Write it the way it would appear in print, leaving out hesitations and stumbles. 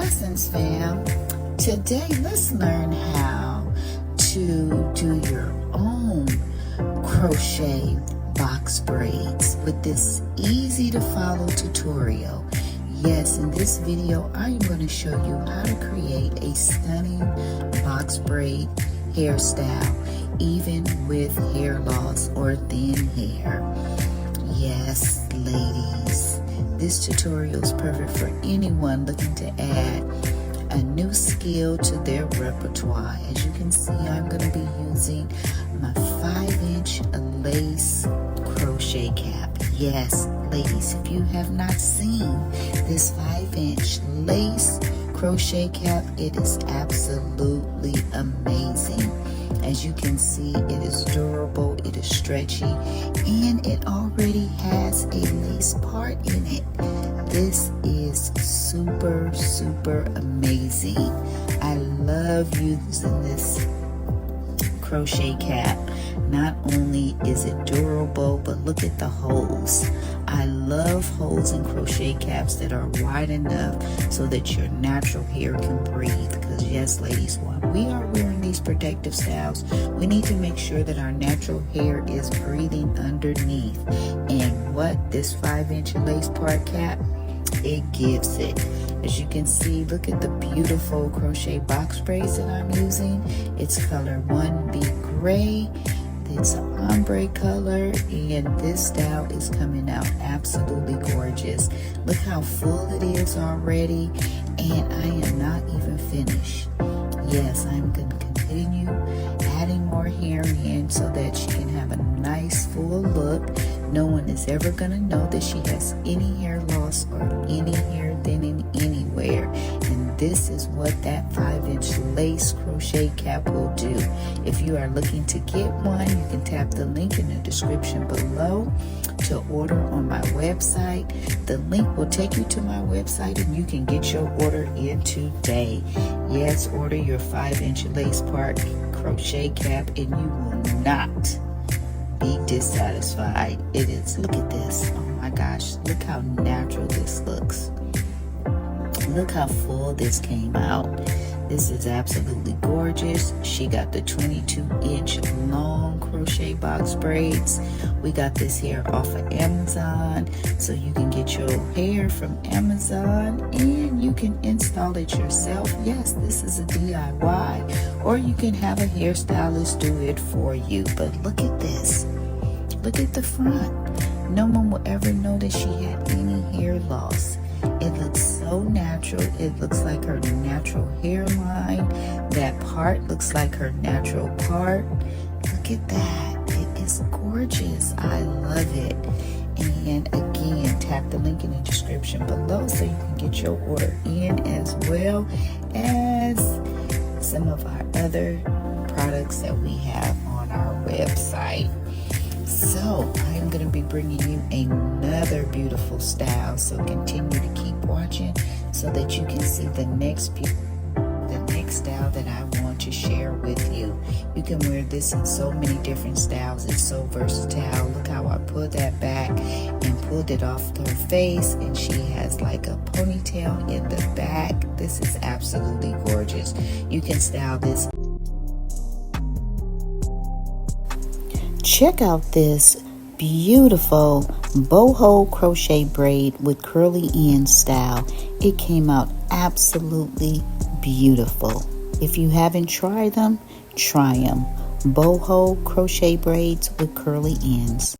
Blessings, fam. Today, let's learn how to do your own crochet box braids with this easy to follow tutorial. Yes, in this video, I'm going to show you how to create a stunning box braid hairstyle, even with hair loss or thin hair. Yes, ladies, this tutorial is perfect for anyone looking to add a new skill to their repertoire. As you can see, I'm going to be using my 5-inch lace crochet cap. Yes, ladies, if you have not seen this 5-inch lace crochet cap, it is absolutely amazing. As you can see, it is durable, it is stretchy, and it already has a lace part in it. This is super, super amazing. I love using this crochet cap. Not only is it durable, but look at the holes. I love holes in crochet caps that are wide enough so that your natural hair can breathe. Because yes, ladies, when we are wearing these protective styles, we need to make sure that our natural hair is breathing underneath. And what this 5-inch lace part cap, it gives it. As you can see, look at the beautiful crochet box braids that I'm using. It's color 1B gray. It's an ombre color, and this style is coming out absolutely gorgeous. Look how full it is already, and I am not even finished. Yes, I'm going to continue adding more hair in so that she can have a nice full look. No one is ever going to know that she has any hair loss or any hair thinning anywhere. And this is what that 5-inch lace crochet cap will do. If you are looking to get one, you can tap the link in the description below to order on my website. The link will take you to my website and you can get your order in today. Yes, order your 5-inch lace part crochet cap and you will not be dissatisfied. It is, look at this. Oh my gosh, look how natural this looks. Look how full this came out. This is absolutely gorgeous. She got the 22-inch long crochet box braids. We got this hair off of Amazon, so you can get your hair from Amazon and you can install it yourself. Yes, this is a DIY, or you can have a hairstylist do it for you. But look at this. Look at the front. No one will ever know that she had any hair loss. It looks so natural. It looks like her natural hairline. That part looks like her natural part. Look at that. It is gorgeous. I love it. And again, tap the link in the description below so you can get your order in, as well as some of our other products that we have on our website. So I'm going to be bringing you another beautiful style, so continue to keep watching so that you can see the next style that I want to share with you. You can wear this in so many different styles. It's so versatile. Look how I pulled that back and pulled it off her face, and she has like a ponytail in the back. This is absolutely gorgeous. You can style this. Check out this beautiful boho crochet braid with curly end style. It came out absolutely beautiful. If you haven't tried them, try them. Boho crochet braids with curly ends.